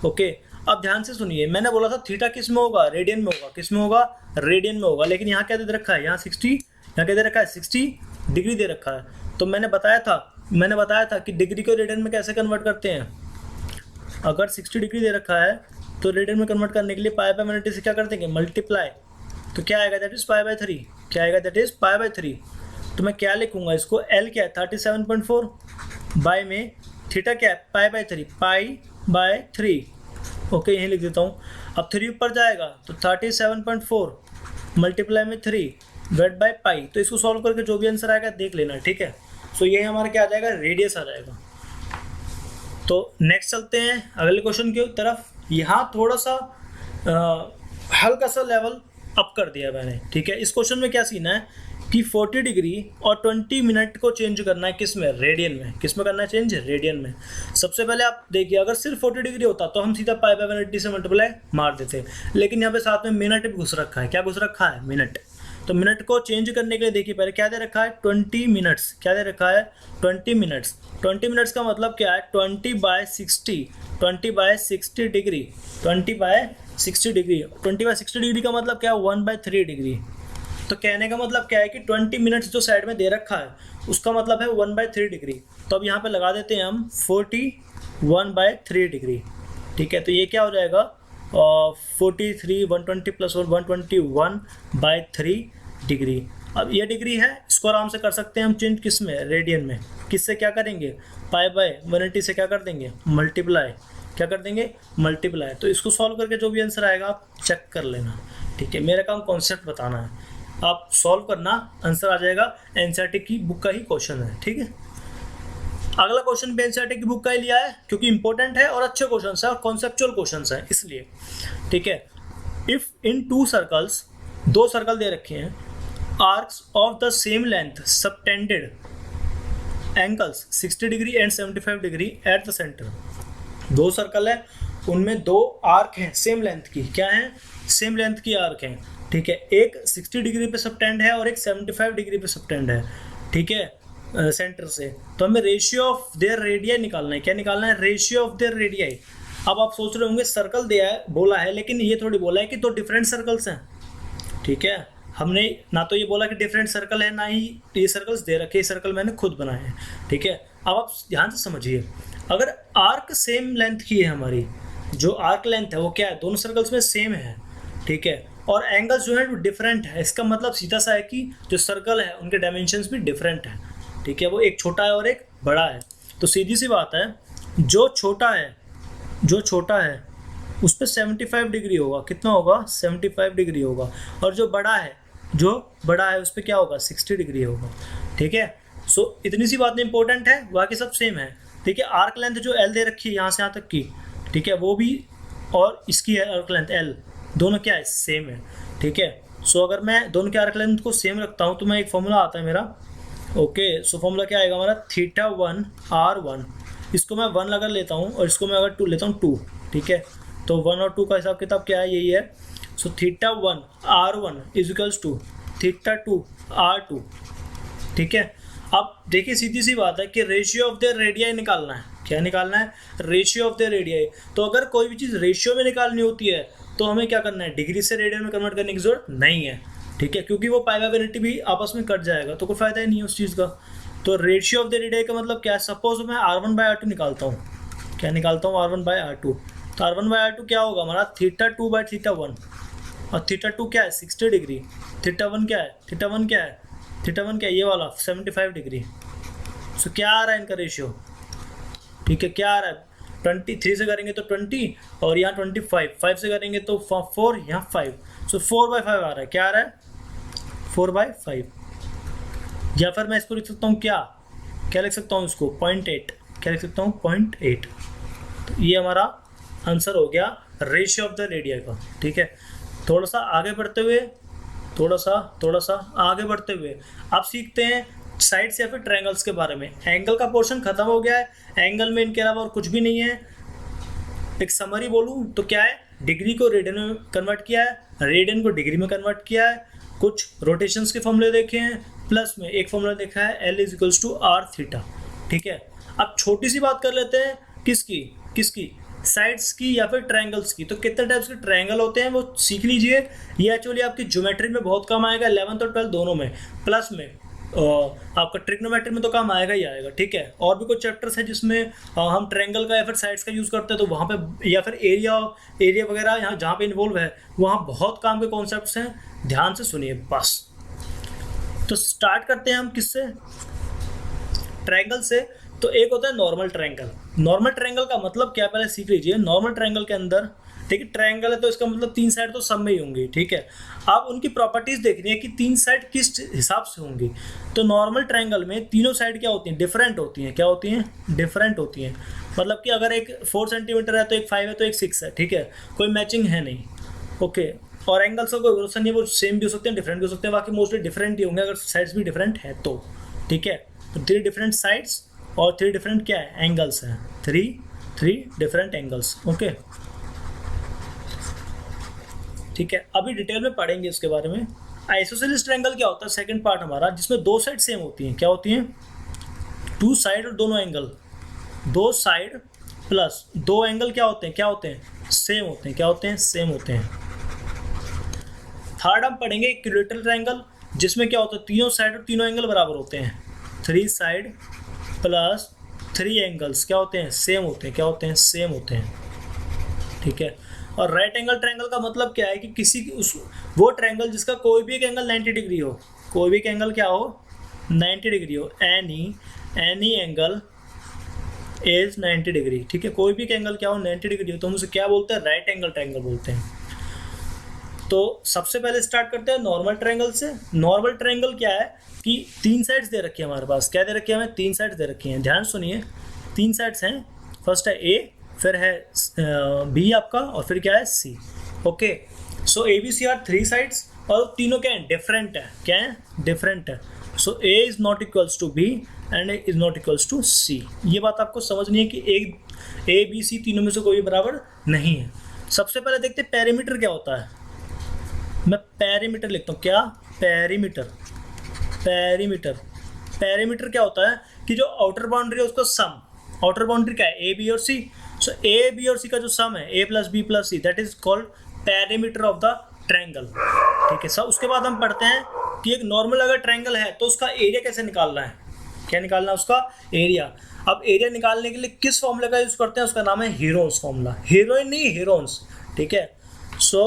ओके, अब ध्यान से सुनिए, मैंने बोला था थीटा किस में होगा, रेडियन में होगा। किस में होगा, रेडियन में होगा। लेकिन यहाँ क्या दे रखा है, यहाँ 60, यहाँ क्या दे रखा है, 60 डिग्री दे रखा है। तो मैंने बताया था कि डिग्री को रेडियन में कैसे कन्वर्ट करते हैं। अगर 60 डिग्री दे रखा है तो रेडियन में कन्वर्ट करने के लिए π/180 से क्या कर देंगे, मल्टीप्लाई। तो क्या आएगा, दैट इज π/3। क्या आएगा, दैट इज π/3। तो मैं क्या लिखूंगा इसको, L क्या है 37.4, बाय में थीटा क्या है π/3, π/3। ओके, यहीं लिख देता हूँ। अब 3 ऊपर जाएगा तो 37.4 मल्टीप्लाई में 3 डिवाइड बाय पाई। तो इसको सॉल्व करके जो भी आंसर आएगा देख लेना। ठीक है, सो ये हमारा क्या आ जाएगा, रेडियस आ जाएगा। तो नेक्स्ट चलते हैं अगले क्वेश्चन की तरफ। यहाँ थोड़ा सा हल्का सा लेवल अप कर दिया मैंने। ठीक है, इस क्वेश्चन में क्या सीन है कि 40 डिग्री और 20 मिनट को चेंज करना है, किस में, रेडियन में। किस में करना है चेंज, रेडियन में। सबसे पहले आप देखिए, अगर सिर्फ 40 डिग्री होता तो हम सीधा π/180 से मल्टीप्लाई मार देते, लेकिन यहाँ पे साथ में मिनट भी घुस रखा है। क्या घुस रखा है, मिनट। तो मिनट को चेंज करने के लिए देखिए पहले क्या दे रखा है, 20 मिनट्स। क्या दे रखा है, 20 मिनट्स। 20 मिनट्स का मतलब क्या है, 20/60 डिग्री। 20/60 डिग्री, 20/60 डिग्री का मतलब क्या है, 1/3 डिग्री। तो कहने का मतलब क्या है कि 20 मिनट्स जो साइड में दे रखा है उसका मतलब है 1/3 डिग्री। तो अब यहाँ पे लगा देते हैं हम 41/3 डिग्री। ठीक है, तो ये क्या हो जाएगा, 43 120 + 121/3 डिग्री। अब ये डिग्री है, इसको आराम से कर सकते हैं हम चेंज, किस में, रेडियन में। किससे क्या करेंगे, π/180 से क्या कर देंगे, मल्टीप्लाई। क्या कर देंगे, मल्टीप्लाई। तो इसको सॉल्व करके जो भी आंसर आएगा आप चेक कर लेना, ठीक है। मेरा काम कॉन्सेप्ट बताना है, आप सॉल्व करना, आंसर आ जाएगा। एनसीईआरटी की बुक का ही क्वेश्चन है, ठीक है। अगला क्वेश्चन भी एनसीईआरटी की बुक का ही लिया है क्योंकि इंपॉर्टेंट है और अच्छे क्वेश्चन है और कॉन्सेप्चुअल क्वेश्चन है इसलिए, ठीक है। इफ इन टू सर्कल्स, दो सर्कल दे रखे हैं, arcs of the same length subtended angles 60 degree and 75 degree at the centre. दो सर्कल है, उनमें दो आर्क हैं सेम लेंथ की, क्या है, सेम लेंथ की आर्क हैं, ठीक है। एक 60 डिग्री पे सबटेंड है और एक 75 डिग्री पे सबटेंड है, ठीक है, सेंटर से। तो हमें रेशियो ऑफ देयर रेडियाई निकालना है। क्या निकालना है, रेशियो ऑफ देयर रेडियाई। अब आप सोच रहे होंगे सर्कल दिया है, बोला है, लेकिन ये थोड़ी बोला है कि दो डिफरेंट सर्कल्स हैं, ठीक है। हमने ना तो ये बोला कि डिफरेंट सर्कल है, ना ही ये सर्कल्स दे रखे, ये सर्कल मैंने खुद बनाए हैं, ठीक है। अब आप ध्यान से समझिए, अगर आर्क सेम लेंथ की है हमारी, जो आर्क लेंथ है वो क्या है, दोनों सर्कल्स में सेम है, ठीक है, और एंगल्स जो है वो डिफरेंट है, इसका मतलब सीधा सा है कि जो सर्कल है उनके डायमेंशंस भी डिफरेंट है, ठीक है। वो एक छोटा है और एक बड़ा है। तो सीधी सी बात है, जो छोटा है उस पर 75 डिग्री होगा, कितना होगा, 75 डिग्री होगा, और जो बड़ा है उस पर क्या होगा, 60 डिग्री होगा, ठीक है। सो इतनी सी बात इंपॉर्टेंट है, बाकी सब सेम है, ठीक है। आर्क लेंथ जो एल दे रखी है यहाँ से यहाँ तक की, ठीक है, वो भी, और इसकी है आर्क लेंथ एल, दोनों क्या है, सेम है, ठीक है। सो अगर मैं दोनों के आर्क लेंथ को सेम रखता हूँ तो मैं एक फॉर्मूला आता है मेरा, ओके। सो फॉर्मूला क्या आएगा हमारा, θ1 r1, इसको मैं 1 अगर लेता हूँ और इसको मैं अगर 2 लेता हूँ 2, ठीक है। तो 1 और 2 का हिसाब किताब क्या है, यही है। सो θ1 r1 is equals to θ2 r2, ठीक है। अब देखिए सीधी सी बात है कि रेशियो ऑफ द रेडियाई निकालना है। क्या निकालना है, रेशियो ऑफ द रेडियाई। तो अगर कोई भी चीज़ रेशियो में निकालनी होती है तो हमें क्या करना है, डिग्री से रेडियन में कन्वर्ट करने की जरूरत नहीं है, ठीक है, क्योंकि वो पाई बाय वेरिटी भी आपस में कट जाएगा, तो कोई फायदा ही नहीं है उस चीज़ का। तो रेशियो ऑफ द रेडियाई का मतलब क्या है, सपोज मैं r1/r2 निकालता हूँ, क्या निकालता हूँ, r1/r2। तो r1/r2 क्या होगा हमारा, θ2/θ1, और θ2 क्या है, 60 डिग्री, θ1 क्या है, θ1 क्या है, ये वाला 75 डिग्री। सो क्या आ रहा है इनका रेशियो, ठीक है, क्या आ रहा है, 23 से करेंगे तो 20, और यहाँ 25, 5 से करेंगे तो 4, यहाँ 5, सो 4/5 आ रहा है। क्या आ रहा है, 4/5। या फिर मैं इसको लिख सकता हूँ, क्या लिख सकता हूँ इसको, 0.8, क्या लिख सकता हूँ, 0.8। तो ये हमारा आंसर हो गया रेशियो ऑफ द रेडिया का, ठीक है। थोड़ा सा आगे बढ़ते हुए आप सीखते हैं साइड्स या फिर ट्रायंगल्स के बारे में। एंगल का पोर्शन खत्म हो गया है, एंगल में इनके अलावा और कुछ भी नहीं है। एक समरी बोलूं तो क्या है, डिग्री को रेडियन में कन्वर्ट किया है, रेडियन को डिग्री में कन्वर्ट किया है, कुछ रोटेशंस के फॉर्मूले देखे हैं, प्लस में एक फॉर्मूला देखा है L = r θ, ठीक है। अब छोटी सी बात कर लेते हैं, किसकी साइड्स की या फिर ट्रायंगल्स की। तो कितने टाइप्स के ट्रायंगल होते हैं वो सीख लीजिए, ये एक्चुअली आपकी ज्योमेट्री में बहुत काम आएगा, 11th और 12th दोनों में, प्लस में आपका ट्रिग्नोमेट्री में तो काम आएगा ही आएगा, ठीक है। और भी कुछ चैप्टर्स हैं जिसमें हम ट्रायंगल का या फिर साइड्स का यूज़ करते हैं, तो वहाँ पे या फिर एरिया वगैरह यहाँ जहाँ पे इन्वॉल्व है वहाँ बहुत काम के कॉन्सेप्ट्स हैं, ध्यान से सुनिए बस। तो स्टार्ट करते हैं हम किससे, ट्रायंगल से। तो एक होता है नॉर्मल ट्रायंगल। नॉर्मल ट्रायंगल का मतलब क्या, पहले सीख लीजिए। नॉर्मल ट्रायंगल के अंदर, ठीक है, ट्रायंगल है तो इसका मतलब 3 साइड तो सब में ही होंगी, ठीक है। अब उनकी प्रॉपर्टीज देखनी है कि 3 साइड किस हिसाब से होंगी। तो नॉर्मल ट्रायंगल में तीनों साइड क्या होती हैं, डिफरेंट होती हैं। क्या होती हैं, डिफरेंट होती हैं। मतलब कि अगर एक 4 सेंटीमीटर है तो एक 5 है तो एक 6 है, ठीक है, कोई मैचिंग है नहीं, ओके। और एंगल्स का कोई भरोसा नहीं है, वो सेम भी हो सकते हैं, डिफरेंट भी हो सकते हैं, बाकी मोस्टली डिफरेंट ही होंगे अगर साइड्स भी डिफरेंट है तो, ठीक है। तो 3 डिफरेंट साइड्स और 3 डिफरेंट क्या है, एंगल्स हैं, 3 डिफरेंट एंगल्स, ओके, ठीक है। अभी डिटेल में पढ़ेंगे इसके बारे में। आइसोसेलेस ट्रायंगल क्या होता है, सेकंड पार्ट हमारा, जिसमें 2 साइड सेम होती हैं। क्या होती हैं, 2 साइड और दोनों एंगल, 2 साइड प्लस 2 एंगल क्या होते हैं, सेम होते हैं। क्या होते हैं, सेम होते हैं। थर्ड हम पढ़ेंगे इक्विलैटरल ट्रायंगल, जिसमें क्या होता है, तीनों साइड और तीनों एंगल बराबर होते हैं। 3 साइड प्लस 3 एंगल्स क्या होते हैं, सेम होते हैं। क्या होते हैं, सेम होते हैं, ठीक है। और राइट एंगल ट्रायंगल का मतलब क्या है कि वो ट्रायंगल जिसका कोई भी एक एंगल 90 डिग्री हो, कोई भी एक एंगल क्या हो, 90 डिग्री हो। एनी एंगल इज 90 डिग्री, ठीक है। कोई भी एंगल क्या हो 90 डिग्री हो तो हम उसे क्या बोलते हैं, राइट एंगल ट्रायंगल बोलते हैं। तो सबसे पहले स्टार्ट करते हैं नॉर्मल ट्रायंगल से। नॉर्मल ट्रायंगल क्या है कि 3 साइड्स दे रखी है हमारे पास। क्या दे रखी है हमें, 3 साइड्स दे रखी हैं। ध्यान सुनिए, 3 साइड्स हैं। फर्स्ट है ए, फिर है बी आपका, और फिर क्या है C. Okay, so A B C are 3 sides और तीनों क्या है, डिफरेंट है। क्या है, डिफरेंट है। So A is not equals to B and A is not equals to C. ये बात आपको समझनी है कि ए बी सी तीनों में से कोई बराबर नहीं है। सबसे पहले देखते हैं पेरीमीटर क्या होता है। मैं पेरीमीटर लिखता हूँ। क्या, पेरीमीटर। पेरीमीटर, पेरीमीटर क्या होता है कि जो आउटर बाउंड्री है उसका सम। आउटर बाउंड्री क्या है, ए बी और सी। सो ए बी और सी का जो सम है, A plus B plus C, that is called perimeter of the triangle. ठीक है। सब उसके बाद हम पढ़ते हैं कि एक नॉर्मल अगर ट्रायंगल है तो उसका एरिया कैसे निकालना है। क्या निकालना है, उसका एरिया। अब एरिया निकालने के लिए किस फॉर्मूले का यूज करते हैं, उसका नाम है हीरोन्स फॉर्मूला। हीरोइन नहीं, हीरोन्स। ठीक है। सो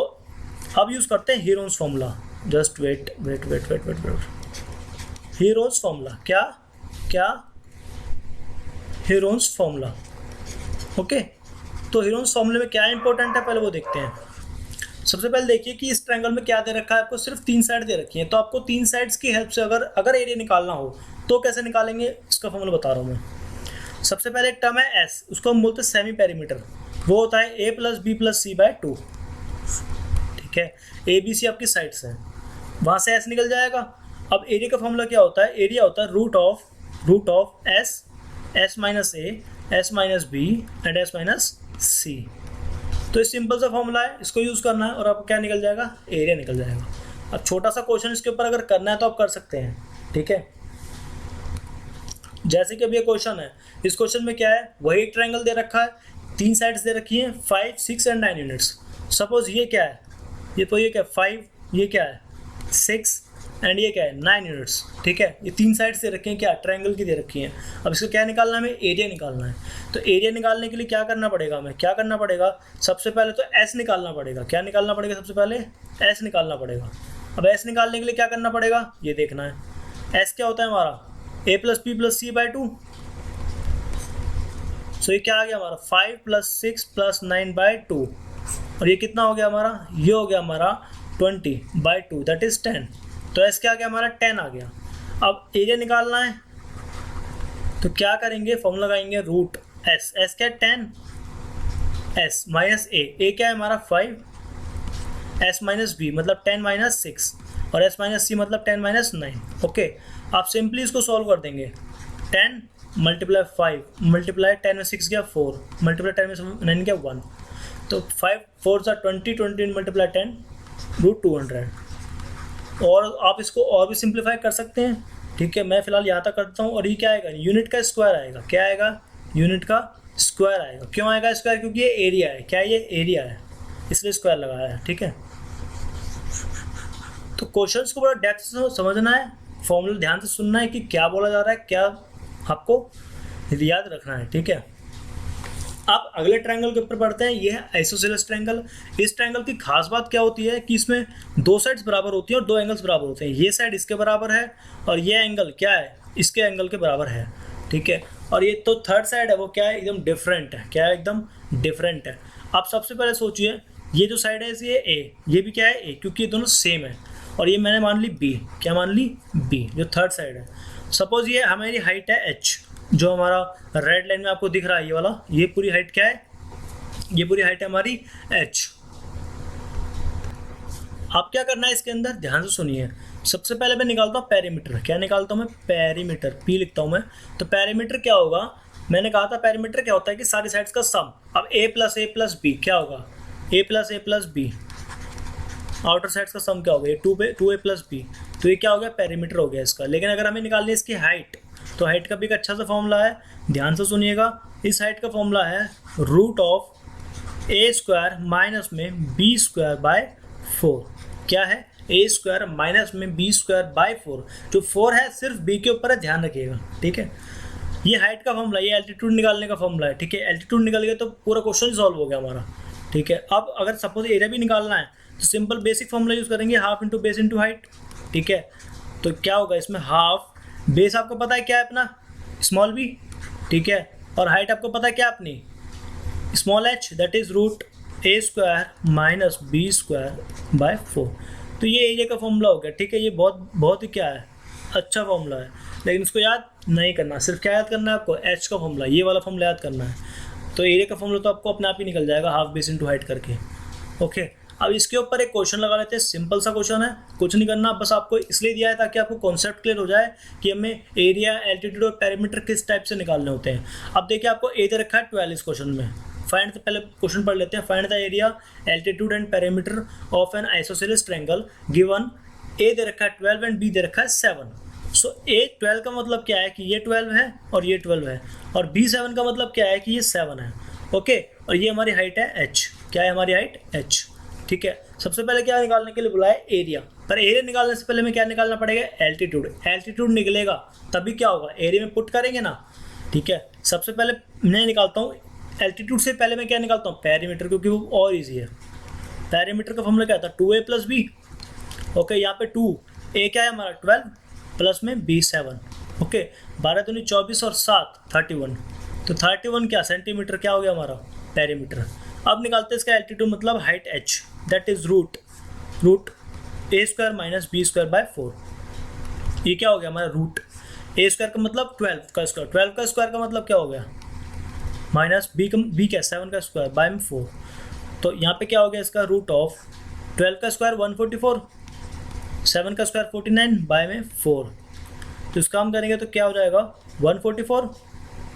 अब यूज करते हैं heron's formula. Just wait wait wait wait wait wait. Heron's formula, क्या क्या, हीरोन्स फॉर्मूला। ओके, तो हीरोन्स फॉर्मूले में क्या इंपॉर्टेंट है पहले वो देखते हैं। सबसे पहले देखिए कि इस ट्रायंगल में क्या दे रखा है आपको, सिर्फ 3 साइड दे रखी है। तो आपको 3 साइड्स की हेल्प से अगर एरिया निकालना हो तो कैसे निकालेंगे, इसका फॉर्मूला बता रहा हूँ मैं। सबसे पहले एक टर्म है एस, उसको हम बोलते हैं सेमी पेरीमीटर। वो होता है A plus B plus C bye 2। ठीक है, ए बी सी आपकी साइड्स हैं, वहाँ से एस निकल जाएगा। अब एरिया का फॉर्मूला क्या होता है, एरिया होता है root of S minus A, S minus B and S minus C. तो ये सिंपल सा फॉर्मूला है, इसको यूज़ करना है और आपको क्या निकल जाएगा, एरिया निकल जाएगा। अब छोटा सा क्वेश्चन इसके ऊपर अगर करना है तो आप कर सकते हैं। ठीक है, जैसे कि अब ये क्वेश्चन है, इस क्वेश्चन में क्या है, वही ट्रायंगल दे रखा है, 3 साइड्स दे रखी हैं, 5, 6 एंड 9 यूनिट्स। सपोज ये क्या है, ये क्या है 5, ये क्या है 6 एंड ये क्या है 9 यूनिट्स। ठीक है, ये 3 साइड्स दे रखी हैं, क्या ट्रायंगल की दे रखी हैं। अब इसको क्या निकालना है, हमें एरिया निकालना है। तो एरिया निकालने के लिए क्या करना पड़ेगा, हमें क्या करना पड़ेगा, सबसे पहले तो एस निकालना पड़ेगा। क्या निकालना पड़ेगा, सबसे पहले एस निकालना पड़ेगा। अब एस निकालने के लिए क्या करना पड़ेगा, ये देखना है। एस क्या होता है हमारा, ए प्लस बी प्लस सी बाय 2। सो ये क्या आ गया हमारा 5 प्लस 6 प्लस 9 बाय 2। और ये कितना हो गया हमारा, ये हो गया हमारा 20 बाय 2, दैट इज 10। तो एस क्या आ गया हमारा 10 आ गया। अब एरिया निकालना है तो क्या करेंगे, फॉर्मूला लगाएंगे रूट एस। एस क्या है 10, एस माइनस ए क्या है हमारा 5, एस माइनस बी मतलब 10 माइनस 6 और एस माइनस सी मतलब 10 माइनस 9। ओके, आप सिंपली इसको सॉल्व कर देंगे। 10 मल्टीप्लाई 5 मल्टीप्लाई 10 में 6 गया 4 मल्टीप्लाई 10 में 9 गया 1। तो 5 4 सा 20 मल्टीप्लाई 10 रूट 200। और आप इसको और भी सिंप्लीफाई कर सकते हैं। ठीक है, मैं फिलहाल यहाँ तक करता हूँ। और ये क्या आएगा, यूनिट का स्क्वायर आएगा। क्या आएगा, यूनिट का स्क्वायर आएगा। क्यों आएगा स्क्वायर, क्योंकि ये एरिया है। क्या ये एरिया है, इसलिए स्क्वायर लगाया है। ठीक है, तो क्वेश्चंस को बड़ा डेप्थ से समझना है, फॉर्मूला ध्यान से सुनना है कि क्या बोला जा रहा है, क्या आपको याद रखना है। ठीक है, आप अगले ट्रायंगल के ऊपर पढ़ते हैं। ये है आइसोसेलेस ट्रायंगल। इस ट्रायंगल की खास बात क्या होती है कि इसमें 2 साइड्स बराबर होती हैं और 2 एंगल्स बराबर होते हैं। ये साइड इसके बराबर है और ये एंगल क्या है, इसके एंगल के बराबर है। ठीक है, और ये तो थर्ड साइड है वो क्या है, एकदम डिफरेंट है। क्या है, एकदम डिफरेंट है। आप सबसे पहले सोचिए, ये जो साइड है ये ए, ये भी क्या है ए, क्योंकि ये दोनों सेम है। और ये मैंने मान ली बी। क्या मान ली, बी, जो थर्ड साइड है। सपोज ये हमारी हाइट है एच, जो हमारा रेड लाइन में आपको दिख रहा है ये वाला, ये पूरी हाइट क्या है, ये पूरी हाइट है हमारी h। आप क्या करना है इसके अंदर, ध्यान से सुनिए। सबसे पहले मैं निकालता हूँ पेरीमीटर। क्या निकालता हूँ मैं, पेरीमीटर, पी लिखता हूँ मैं। तो पेरीमीटर क्या होगा, मैंने कहा था पेरीमीटर क्या होता है कि सारी साइड्स का सम। अब a प्लस बी क्या होगा, a plus B, outer sides का सम क्या होगा, ये 2a प्लस बी। तो ये क्या हो गया, पेरीमीटर हो गया इसका। लेकिन अगर हमें निकालनी है इसकी हाइट, तो हाइट का भी एक अच्छा सा फॉर्मूला है, ध्यान से सुनिएगा। इस हाइट का फॉर्मूला है root of A square minus में बी स्क्वायर बाय 4। क्या है, ए स्क्वायर माइनस में बी स्क्वायर बाय 4। जो 4 है सिर्फ बी के ऊपर है, ध्यान रखिएगा। ठीक है, ये हाइट का फॉर्मूला, ये एल्टीट्यूड निकालने का फॉर्मूला है। ठीक है, एल्टीट्यूड निकल गया तो पूरा क्वेश्चन सॉल्व हो गया हमारा। ठीक है, अब अगर सपोज एरिया भी निकालना है तो सिंपल बेसिक फॉर्मूला यूज़ करेंगे, half into base into height. ठीक है, तो क्या होगा इसमें, हाफ बेस आपको पता है क्या है अपना, स्मॉल बी। ठीक है, और हाइट आपको पता है क्या अपनी, small h that is root a square minus b square by 4। तो ये एरिया का फॉर्मूला हो गया, ठीक है। ये बहुत ही क्या है, अच्छा फॉर्मूला है, लेकिन इसको याद नहीं करना, सिर्फ क्या याद करना है आपको, h का फॉर्मूला, ये वाला फॉर्मूला याद करना है। तो एरिया का फॉर्मूला तो आपको अपने आप ही निकल जाएगा, हाफ बेस इंटू हाइट करके। ओके, अब इसके ऊपर एक क्वेश्चन लगा लेते हैं, सिंपल सा क्वेश्चन है, कुछ नहीं करना, बस आपको इसलिए दिया है ताकि आपको कॉन्सेप्ट क्लियर हो जाए कि हमें एरिया, एल्टीट्यूड और पैरामीटर किस टाइप से निकालने होते हैं। अब देखिए आपको ए दे रखा है 12 इस क्वेश्चन में। फाइंड, पहले क्वेश्चन पढ़ लेते हैं। Find the area, altitude and parameter of an isosceles triangle given. A दे रखा है 12 एंड बी दे रखा है 7। सो ए 12 का मतलब क्या है कि ये 12 है और ये 12 है, और बी 7 का मतलब क्या है कि ये 7 है। ओके, और ये हमारी हाइट है h। क्या है हमारी हाइट, h, ठीक है। सबसे पहले क्या निकालने के लिए बुलाया, एरिया। पर एरिया निकालने से पहले में क्या निकालना पड़ेगा, एल्टीट्यूड। एल्टीट्यूड निकलेगा तभी क्या होगा, एरिया में पुट करेंगे ना, ठीक है। सबसे पहले मैं निकालता हूँ एल्टीट्यूड से पहले मैं क्या निकालता हूँ, पैरामीटर, क्योंकि वो और ईजी है। पैरामीटर का फॉर्मूला क्या था, 2a प्लस बी। ओके, यहाँ पे 2 a क्या है हमारा 12 प्लस में b 7। ओके, 12 दूनी 24 और 7 31। तो 31 क्या सेंटीमीटर क्या हो गया हमारा पैरामीटर। अब निकालते हैं इसका एल्टीट्यूड मतलब height h that is root a square minus b square by 4। ये क्या हो गया हमारा रूट ए स्क्वायर का मतलब 12 का स्क्वायर, 12 का स्क्वायर का मतलब क्या हो गया माइनस बी क्या 7 का स्क्वायर बाय 4। तो यहाँ पे क्या हो गया इसका रूट ऑफ 12 का स्क्वायर 144, 7 का स्क्वायर 49 बाय में 4। तो इसका हम करेंगे तो क्या हो जाएगा 144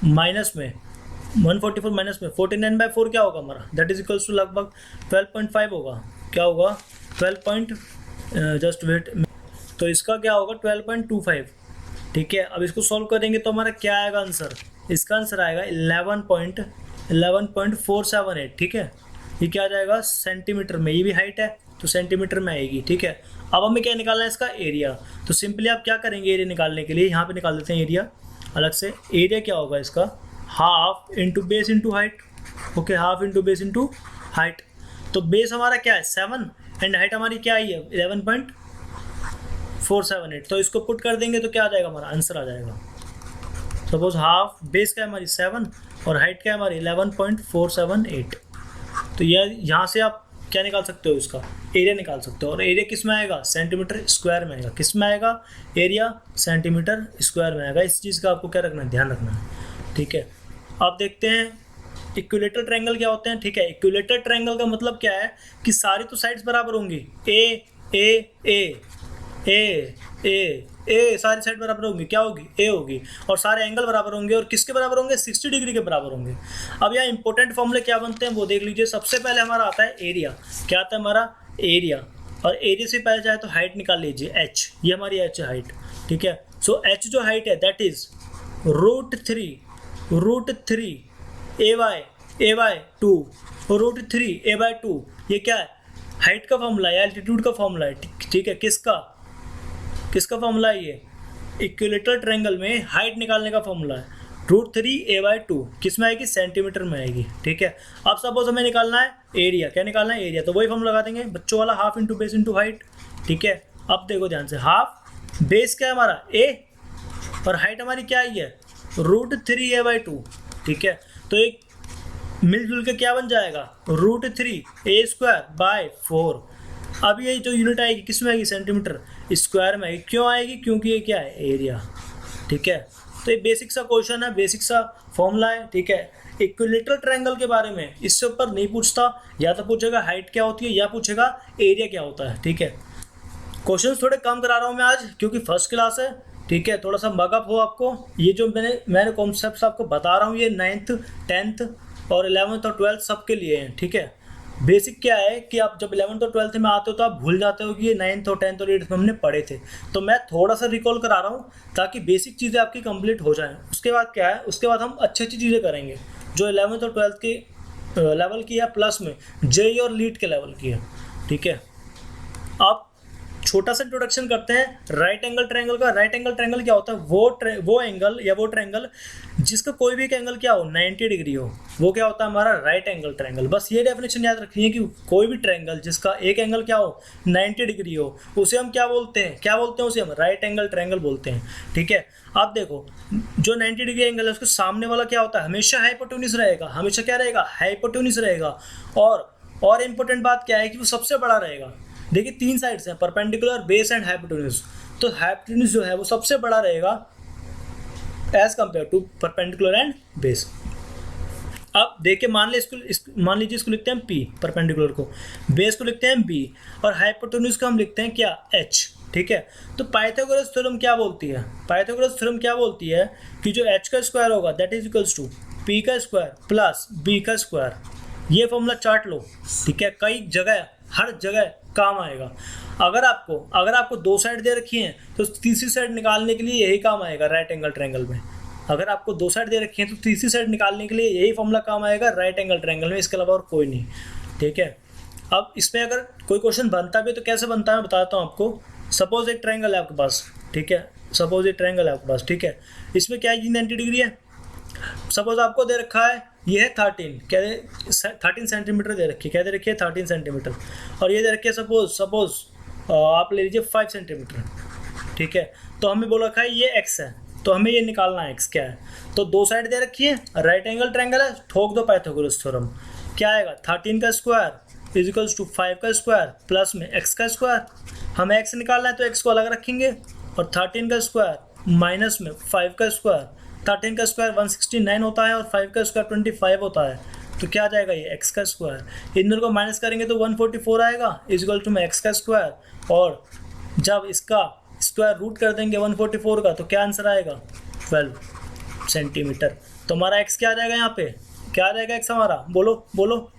माइनस में 49 बाय 4 क्या होगा हमारा, दैट इज इक्वल्स टू लगभग 12.5 होगा। क्या होगा 12 जस्ट वेट, तो इसका क्या होगा 12.25, ठीक है। अब इसको सॉल्व करेंगे तो हमारा क्या आएगा आंसर, इसका आंसर आएगा 11.478, ठीक है। ये क्या आ जाएगा सेंटीमीटर में, ये भी हाइट है तो सेंटीमीटर में आएगी, ठीक है। अब हमें क्या निकालना है इसका एरिया। तो सिंपली आप क्या करेंगे एरिया निकालने के लिए, यहाँ पे निकाल देते हैं एरिया अलग से। एरिया क्या होगा इसका, half into base into height. Okay, half into base into height. तो बेस हमारा क्या है 7 एंड हाइट हमारी क्या आई है 11.478। तो इसको पुट कर देंगे तो क्या आ जाएगा हमारा आंसर आ जाएगा। सपोज हाफ बेस क्या है हमारी 7 और हाइट क्या है हमारी 11.478। तो यह यहाँ से आप क्या निकाल सकते हो, इसका एरिया निकाल सकते हो। और एरिया किस में आएगा, सेंटीमीटर स्क्वायर में आएगा। किस में आएगा, एरिया सेंटीमीटर स्क्वायर में आएगा। इस चीज़ का आपको क्या रखना है, ध्यान रखना है, ठीक है। अब देखते हैं इक्विलेटरल ट्रायंगल क्या होते हैं, ठीक है। इक्विलेटरल ट्रायंगल का मतलब क्या है कि सारी तो साइड्स बराबर होंगी, ए ए ए ए ए ए सारी साइड बराबर होंगी, क्या होगी ए होगी, और सारे एंगल बराबर होंगे। और किसके बराबर होंगे 60 डिग्री के बराबर होंगे। अब यहाँ इंपॉर्टेंट फॉर्मूले क्या बनते हैं वो देख लीजिए। सबसे पहले हमारा आता है एरिया। क्या आता है हमारा एरिया, और एरिया से पहले चाहे तो हाइट निकाल लीजिए h, ये हमारी h है हाइट, ठीक है। सो h जो हाइट है दैट इज √3 a/2 √3 a/2। ये क्या है हाइट का फॉर्मूला है, एल्टीट्यूड का फॉर्मूला है, ठीक है। किसका फॉर्मूला है ये, इक्विलेटरल ट्रायंगल में हाइट निकालने का फॉर्मूला है। √3 a/2 किस में आएगी, सेंटीमीटर में आएगी, ठीक है। अब सपोज हमें निकालना है एरिया। क्या निकालना है एरिया, तो वही फॉर्मूला लगा देंगे बच्चों वाला, half into base into height, ठीक है। अब देखो ध्यान से, हाफ बेस क्या है हमारा a और हाइट हमारी क्या आई है √3 a/2, ठीक है। तो एक मिलजुल के क्या बन जाएगा √3 a²/4। अब ये जो यूनिट आएगी किस में आएगी, सेंटीमीटर स्क्वायर में आएगी। क्यों आएगी, क्योंकि ये क्या है एरिया, ठीक है। तो ये बेसिक सा क्वेश्चन है, बेसिक सा फॉर्मूला है, ठीक है। इक्विलेटरल ट्रायंगल के बारे में इससे ऊपर नहीं पूछता, या तो पूछेगा हाइट क्या होती है या पूछेगा एरिया क्या होता है, ठीक है। क्वेश्चन थोड़े कम करा रहा हूँ मैं आज क्योंकि फर्स्ट क्लास है, ठीक है। थोड़ा सा मगअप हो आपको। ये जो मैंने कॉन्सेप्ट आपको बता रहा हूँ ये 9th 10th और 11th और 12th सबके लिए हैं, ठीक है। बेसिक क्या है कि आप जब 11th और 12th में आते हो तो आप भूल जाते हो कि ये 9th और 10th और 8th में हमने पढ़े थे। तो मैं थोड़ा सा रिकॉल करा रहा हूँ ताकि बेसिक चीज़ें आपकी कंप्लीट हो जाएं। उसके बाद क्या है, उसके बाद हम अच्छी अच्छी चीज़ें करेंगे जो 11th और 12th के लेवल की है, प्लस में जेई और लीड के लेवल की है, ठीक है। आप छोटा सा इंट्रोडक्शन करते हैं राइट एंगल ट्रायंगल का। राइट एंगल ट्रायंगल क्या होता है? वो एंगल या वो ट्रायंगल जिसका कोई भी एक एंगल क्या हो 90 डिग्री हो, वो क्या होता है हमारा राइट एंगल ट्रायंगल। बस ये डेफिनेशन याद रखनी है कि कोई भी ट्रायंगल जिसका एक एंगल क्या हो 90 डिग्री हो, उसे हम क्या बोलते हैं उसे हम राइट एंगल ट्रायंगल बोलते हैं। ठीक है, अब देखो जो 90 डिग्री एंगल है उसके सामने वाला क्या होता है? हमेशा हाइपोटेन्यूज रहेगा। हमेशा क्या रहेगा? हाइपोटेन्यूज रहेगा। और इंपॉर्टेंट बात क्या है कि वो सबसे बड़ा रहेगा। देखिए 3 साइड्स हैं, परपेंडिकुलर, बेस एंड हाइपोटेन्यूज। तो हाइपोटेन्यूज जो है वो सबसे बड़ा रहेगा as compare to perpendicular and base. अब देखिए मान लीजिए इसको लिखते हैं P, परपेंडिकुलर को, बेस को लिखते हैं B और हाइपोटेन्यूज को हम लिखते हैं क्या? H। ठीक है, तो पाइथागोरस थ्योरम क्या बोलती है? पाइथागोरस थ्योरम क्या बोलती है कि जो H का स्क्वायर होगा that is equals to P का स्क्वायर प्लस B का स्क्वायर। ये फॉर्मूला चार्ट लो। ठीक है, कई जगह, हर जगह काम आएगा। अगर आपको 2 साइड दे रखी हैं तो तीसरी साइड निकालने के लिए यही काम आएगा राइट एंगल ट्रायंगल में। अगर आपको 2 साइड दे रखी हैं तो तीसरी साइड निकालने के लिए यही फॉर्मूला काम आएगा राइट एंगल ट्रायंगल में, इसके अलावा और कोई नहीं। ठीक है, अब इसमें अगर कोई क्वेश्चन बनता भी तो कैसे बनता है मैं बताता हूँ आपको। सपोज एक ट्रायंगल है आपके पास। ठीक है, सपोज एक ट्रायंगल है आपके पास। ठीक है, इसमें क्या है 90 डिग्री है। सपोज आपको दे रखा है ये है 13 सेंटीमीटर दे रखी है। क्या दे रखी है? 13 सेंटीमीटर। और ये दे रखी है सपोज आप ले लीजिए 5 सेंटीमीटर। ठीक है, तो हमें बोल रखा है ये x है, तो हमें ये निकालना है x क्या है। तो 2 साइड दे रखी है, राइट एंगल ट्रायंगल है, ठोक दो पाइथागोरस थ्योरम। क्या आएगा? 13 का स्क्वायर इज इक्वल्स टू 5 का स्क्वायर प्लस में x का स्क्वायर। हमें x निकालना है तो x को अलग रखेंगे और 13 का स्क्वायर माइनस में 5 का स्क्वायर। 13 का स्क्वायर 169 होता है और 5 का स्क्वायर 25 होता है। तो क्या आ जाएगा? ये x का स्क्वायर। इन दोनों को माइनस करेंगे तो 144 आएगा इज इक्वल टू में x का स्क्वायर। और जब इसका स्क्वायर रूट कर देंगे 144 का तो क्या आंसर आएगा? 12 सेंटीमीटर। तो हमारा x क्या आ जाएगा? यहाँ पे क्या आ जाएगा x हमारा? बोलो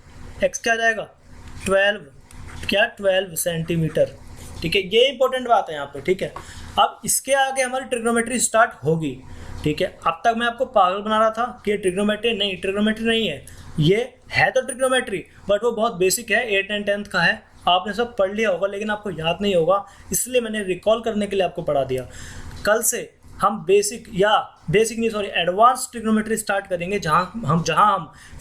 x क्या आ जाएगा? 12 सेंटीमीटर। ठीक है, ये इंपॉर्टेंट बात है यहाँ पे। ठीक है, अब इसके आगे हमारी ट्रिग्नोमेट्री स्टार्ट होगी। ठीक है, अब तक मैं आपको पागल बना रहा था कि ट्रिग्नोमेट्री नहीं है। ये है तो ट्रिग्नोमेट्री बट वो बहुत बेसिक है, 8 एंड 10th का है। आपने सब पढ़ लिया होगा लेकिन आपको याद नहीं होगा, इसलिए मैंने रिकॉल करने के लिए आपको पढ़ा दिया। कल से हम एडवांस ट्रिग्नोमेट्री स्टार्ट करेंगे, जहां हम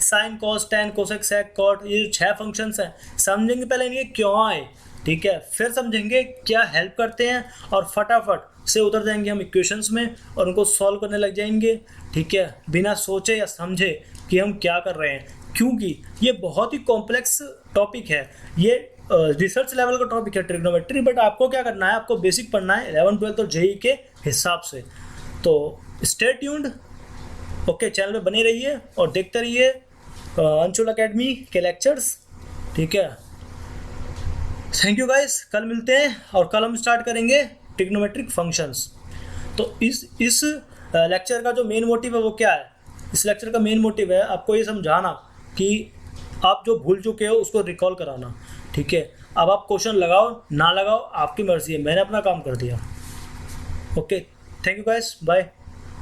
साइन, कॉस, टैन, कोसेक, सेक, कॉट, ये 6 फंक्शंस हैं समझेंगे पहले इनके क्यों आए। ठीक है, फिर समझेंगे क्या हेल्प करते हैं और फटाफट से उतर जाएंगे हम इक्वेशंस में और उनको सॉल्व करने लग जाएंगे। ठीक है, बिना सोचे या समझे कि हम क्या कर रहे हैं, क्योंकि ये बहुत ही कॉम्प्लेक्स टॉपिक है। ये रिसर्च लेवल का टॉपिक है ट्रिग्नोमेट्री, बट आपको क्या करना है? आपको बेसिक पढ़ना है 11th 12th और जेईई के हिसाब से। तो स्टे ट्यून्ड। ओके, चैनल पे बने रहिए और देखते रहिए अंशुल एकेडमी के लेक्चर्स। ठीक है, थैंक यू गाइस। कल मिलते हैं और कल हम स्टार्ट करेंगे ट्रिग्नोमेट्रिक फंक्शंस। तो इस लेक्चर का जो मेन मोटिव है वो क्या है? इस लेक्चर का मेन मोटिव है आपको ये समझाना कि आप जो भूल चुके हो उसको रिकॉल कराना। ठीक है, अब आप क्वेश्चन लगाओ ना लगाओ आपकी मर्जी है, मैंने अपना काम कर दिया। Okay, thank you guys, bye.